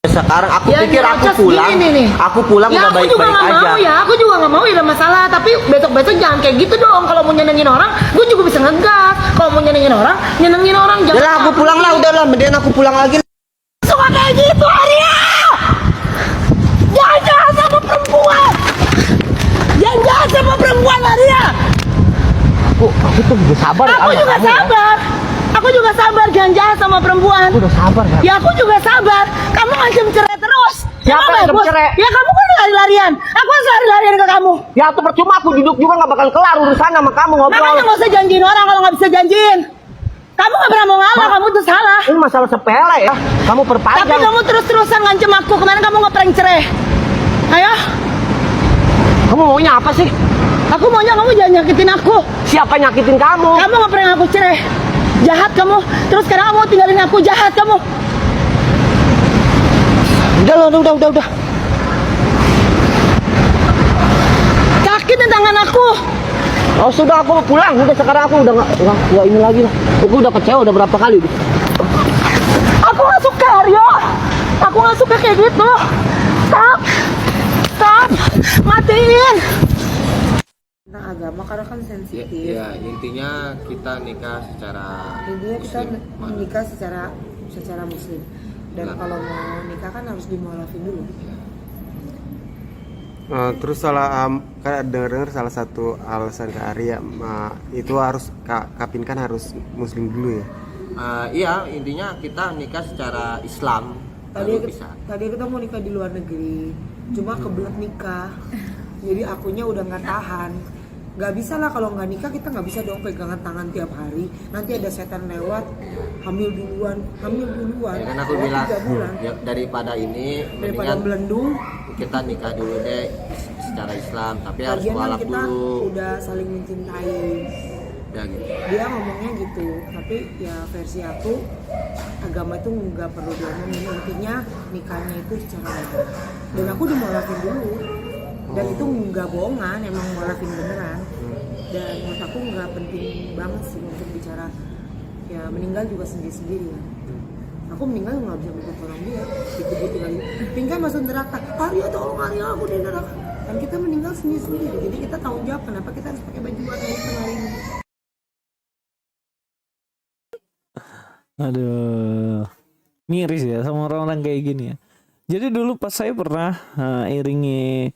Sekarang aku Ya, pikir aku nyerocos pulang, gini nih. aku pulang Ya udah aku juga baik-baik nggak aja. mau ya, aku juga nggak mau ya ada masalah. Tapi besok-besok jangan kayak gitu dong. Kalau mau nyenengin orang, gue juga bisa ngegas. Kalau mau nyenengin orang, Udah lah, aku pulang lah, udah lah, mendingan aku pulang lagi. Suka kayak gitu, Arya. Jangan jahat sama perempuan. Jangan jahat sama perempuan, Arya. Aku tuh udah sabar. Aku juga sabar. Aku juga sabar, jangan jahat sama perempuan. Aku udah sabar kan. Ya aku juga sabar. Kamu ngancam cerai terus. Siapa yang bagus. cerai? Ya kamu kan lari-larian. Aku harus lari-larian ke kamu. Ya tuh percuma, aku duduk juga nggak bakal kelar urusan sama kamu ngobrol. Makanya nggak usah janjiin orang kalau nggak bisa janjiin. Kamu nggak pernah mau ngalah, kamu tuh salah. Ini masalah sepele ya. Kamu perpanjang. Tapi kamu terus-terusan ngancam aku. Kemarin kamu ngeprank cerai. Ayo, Kamu maunya apa sih? aku maunya kamu jangan nyakitin aku. Siapa nyakitin kamu? Kamu ngeprank aku cerai. Jahat kamu. Terus sekarang kamu tinggalin aku, jahat kamu. Udah. Sakit tangan aku. Oh sudah, aku mau pulang. Udah sekarang aku udah nggak ini lagi lah. Aku udah kecewa udah berapa kali. Aku nggak suka, Aryo. Aku nggak suka kayak gitu. Stop. Matiin. Nah, agama karena kan sensitif. Ya, intinya kita nikah secara Intinya kita muslim. menikah secara muslim. Dan Nah. kalau mau nikah kan harus dimualafin dulu. Terus kan dengar salah satu alasan Kak Arya itu harus Kapin kan harus muslim dulu ya. Iya, intinya kita nikah secara Islam baru bisa. Tadi kita mau nikah di luar negeri, cuma kebelet nikah. Jadi akunya udah nggak tahan. Nggak bisa lah kalau nggak nikah, kita nggak bisa dong pegangan tangan tiap hari. Nanti ada setan lewat, hamil duluan. Ya kan aku Oh, bilang 3 bulan. ya, daripada ini Daripada mendingan melendung. kita nikah dulu deh secara Islam, tapi harus Lagian kan mualaf kita dulu. udah saling mencintai. Ya gitu. Dia ngomongnya gitu, tapi ya versi aku agama itu nggak perlu diomongin, intinya nikahnya itu secara legal. Dan aku dimualafin dulu, dan itu nggak bohongan, emang mualafin beneran. Dan menurut aku nggak penting banget sih untuk bicara ya meninggal juga sendiri-sendiri ya. Aku meninggal nggak bisa minta tolong dia, dikubur lagi. Pingkan masuk neraka, Arya tolong Arya, aku di neraka. Dan kita meninggal sendiri-sendiri, jadi kita tanggung jawab kenapa kita harus pakai baju warna hitam hari ini. Aduh, miris ya sama orang-orang kayak gini ya. Jadi dulu pas saya pernah iringi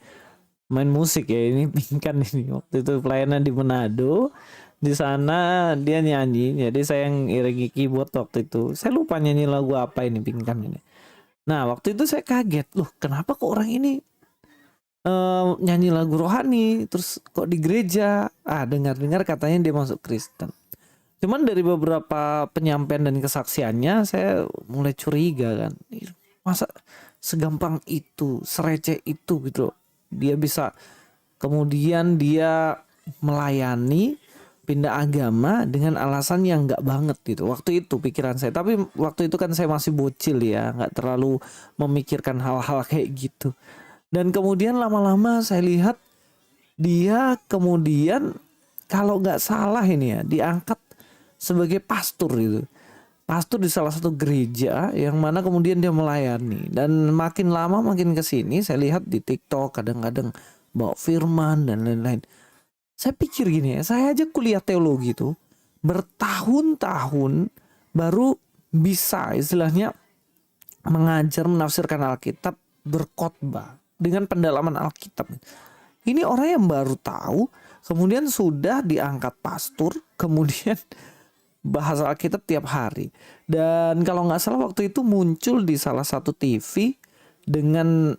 main musik ya, ini Pinkan ini waktu itu pelayanan di Manado. Di sana dia nyanyi, jadi saya yang iringi keyboard waktu itu. Saya lupa nyanyi lagu apa ini Pinkan ini. Nah waktu itu saya kaget, loh kenapa kok orang ini nyanyi lagu rohani, terus kok di gereja? Dengar-dengar katanya dia masuk Kristen. Cuman dari beberapa penyampaian dan kesaksiannya saya mulai curiga kan. Masa segampang itu, sereceh itu gitu loh. Dia bisa kemudian dia melayani pindah agama dengan alasan yang nggak banget gitu. Waktu itu pikiran saya. Tapi waktu itu kan saya masih bocil ya, nggak terlalu memikirkan hal-hal kayak gitu. Dan kemudian lama-lama saya lihat dia kemudian kalau nggak salah ini ya diangkat sebagai pastor itu. Pastor di salah satu gereja yang mana kemudian dia melayani. Dan makin lama makin kesini saya lihat di TikTok kadang-kadang bawa firman dan lain-lain. Saya pikir gini ya, saya aja kuliah teologi tuh bertahun-tahun baru bisa istilahnya mengajar menafsirkan Alkitab, berkhotbah dengan pendalaman Alkitab. Ini orang yang baru tahu, kemudian sudah diangkat pastor, kemudian bahasa Alkitab tiap hari. Dan kalau nggak salah waktu itu muncul di salah satu TV dengan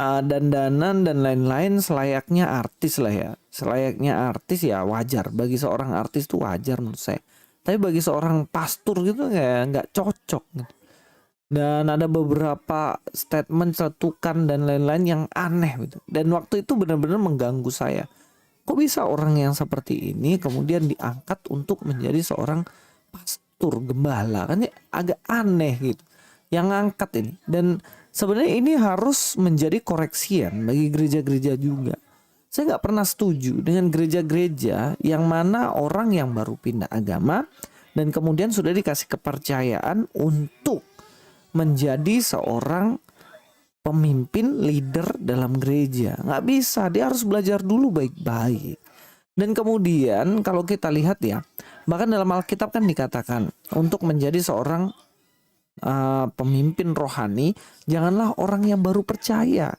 dandanan dan lain-lain selayaknya artis lah ya. Selayaknya artis ya wajar. Bagi seorang artis itu wajar menurut saya. Tapi bagi seorang pastor gitu nggak cocok. Dan ada beberapa statement cetukan dan lain-lain yang aneh gitu. Dan waktu itu benar-benar mengganggu saya. Kok bisa orang yang seperti ini kemudian diangkat untuk menjadi seorang pastor, gembala? Kan ya agak aneh gitu yang ngangkat ini. Dan sebenarnya ini harus menjadi koreksian bagi gereja-gereja juga. Saya nggak pernah setuju dengan gereja-gereja yang mana orang yang baru pindah agama dan kemudian sudah dikasih kepercayaan untuk menjadi seorang pemimpin leader dalam gereja. Nggak bisa, dia harus belajar dulu baik-baik. Dan kemudian kalau kita lihat ya, bahkan dalam Alkitab kan dikatakan untuk menjadi seorang pemimpin rohani, janganlah orang yang baru percaya.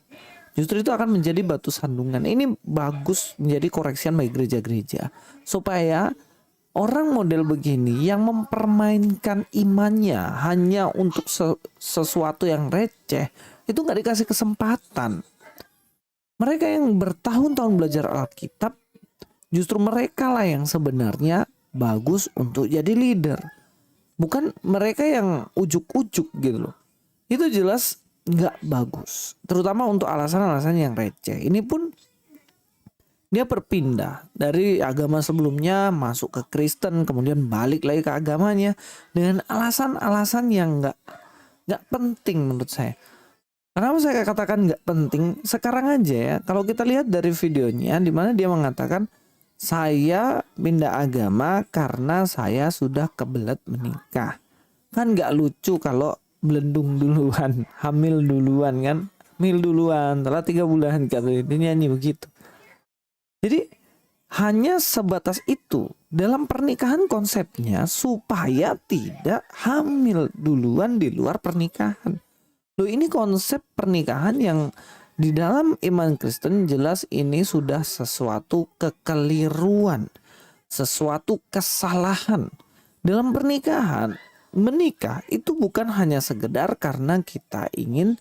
Justru itu akan menjadi batu sandungan. Ini bagus menjadi koreksian bagi gereja-gereja, supaya orang model begini yang mempermainkan imannya hanya untuk sesuatu yang receh, itu nggak dikasih kesempatan. Mereka yang bertahun-tahun belajar Alkitab, justru mereka lah yang sebenarnya bagus untuk jadi leader. Bukan mereka yang ujuk-ujuk gitu loh. Itu jelas nggak bagus. Terutama untuk alasan-alasan yang receh. Ini pun dia berpindah dari agama sebelumnya masuk ke Kristen, kemudian balik lagi ke agamanya dengan alasan-alasan yang nggak penting menurut saya. Kenapa saya katakan nggak penting? Sekarang aja ya, kalau kita lihat dari videonya, di mana dia mengatakan saya pindah agama karena saya sudah kebelet menikah. Kan nggak lucu kalau belendung duluan, hamil duluan kan, hamil duluan, telah 3 bulan katanya dia nyanyi begitu. Jadi hanya sebatas itu dalam pernikahan konsepnya supaya tidak hamil duluan di luar pernikahan. Loh, ini konsep pernikahan yang di dalam iman Kristen jelas ini sudah sesuatu kekeliruan, sesuatu kesalahan. Dalam pernikahan, menikah itu bukan hanya sekedar karena kita ingin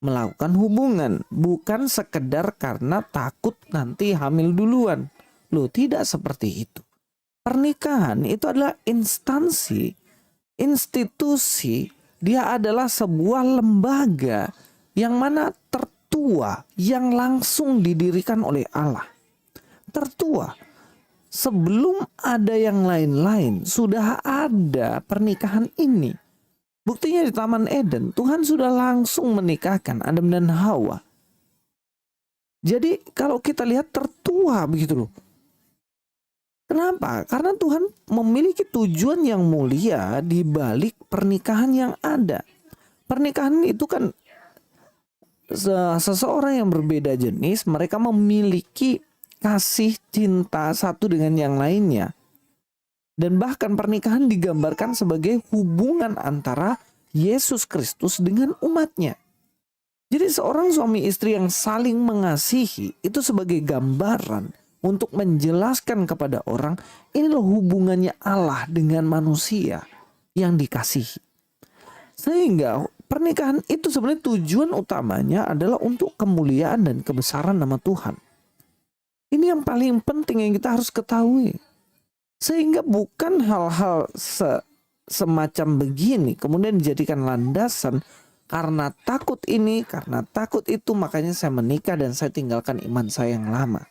melakukan hubungan, bukan sekedar karena takut nanti hamil duluan. Loh, tidak seperti itu. Pernikahan itu adalah instansi, institusi, dia adalah sebuah lembaga yang mana tertua yang langsung didirikan oleh Allah. Tertua. Sebelum ada yang lain-lain, sudah ada pernikahan ini. Buktinya di Taman Eden, Tuhan sudah langsung menikahkan Adam dan Hawa. Jadi kalau kita lihat tertua begitu loh. Kenapa? Karena Tuhan memiliki tujuan yang mulia di balik pernikahan yang ada. Pernikahan itu kan seseorang yang berbeda jenis, mereka memiliki kasih cinta satu dengan yang lainnya. Dan bahkan pernikahan digambarkan sebagai hubungan antara Yesus Kristus dengan umatnya. Jadi seorang suami istri yang saling mengasihi itu sebagai gambaran untuk menjelaskan kepada orang inilah hubungannya Allah dengan manusia yang dikasihi. Sehingga pernikahan itu sebenarnya tujuan utamanya adalah untuk kemuliaan dan kebesaran nama Tuhan. Ini yang paling penting yang kita harus ketahui. Sehingga bukan hal-hal semacam begini kemudian dijadikan landasan karena takut ini, karena takut itu makanya saya menikah dan saya tinggalkan iman saya yang lama.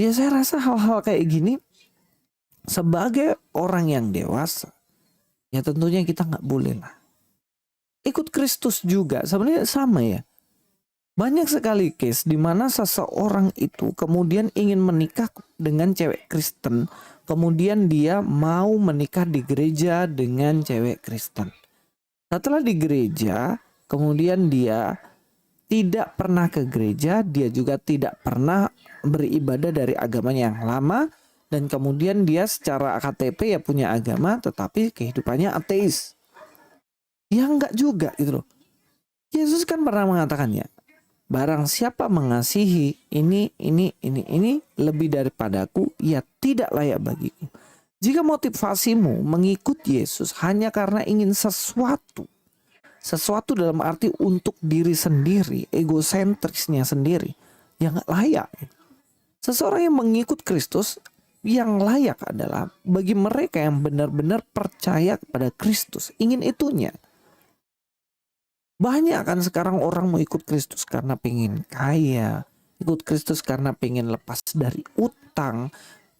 Ya saya rasa hal-hal kayak gini sebagai orang yang dewasa, ya tentunya kita nggak boleh lah. Ikut Kristus juga sebenarnya sama ya. Banyak sekali case di mana seseorang itu kemudian ingin menikah dengan cewek Kristen, kemudian dia mau menikah di gereja dengan cewek Kristen. Setelah di gereja, kemudian dia tidak pernah ke gereja, dia juga tidak pernah beribadah dari agamanya yang lama, dan kemudian dia secara KTP ya punya agama, tetapi kehidupannya ateis. Ya enggak juga gitu loh. Yesus kan pernah mengatakannya, barang siapa mengasihi ini lebih daripadaku, ia tidak layak bagiku. Jika motivasimu mengikut Yesus hanya karena ingin sesuatu dalam arti untuk diri sendiri, egosentrisnya sendiri, ya nggak layak. Seseorang yang mengikut Kristus yang layak adalah bagi mereka yang benar-benar percaya kepada Kristus, ingin itunya. Banyak kan sekarang orang mau ikut Kristus karena pengen kaya, ikut Kristus karena pengen lepas dari utang,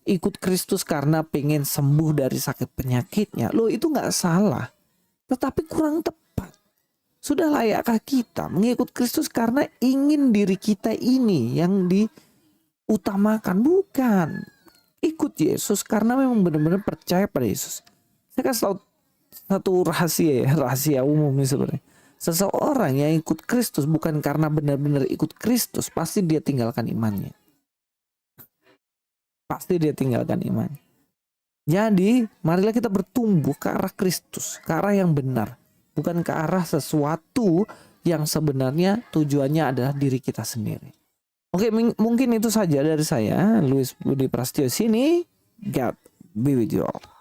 ikut Kristus karena pengen sembuh dari sakit penyakitnya. Loh, itu nggak salah, tetapi kurang tepat. Sudah layakkah kita mengikut Kristus karena ingin diri kita ini yang diutamakan? Bukan. Ikut Yesus karena memang benar-benar percaya pada Yesus. Saya kasih tahu satu rahasia umum nih sebenarnya. Seseorang yang ikut Kristus bukan karena benar-benar ikut Kristus, pasti dia tinggalkan imannya. Pasti dia tinggalkan imannya. Jadi, marilah kita bertumbuh ke arah Kristus, ke arah yang benar, bukan ke arah sesuatu yang sebenarnya tujuannya adalah diri kita sendiri. Oke, mungkin itu saja dari saya, Luis Budi Prasetyo sini. God be with you all.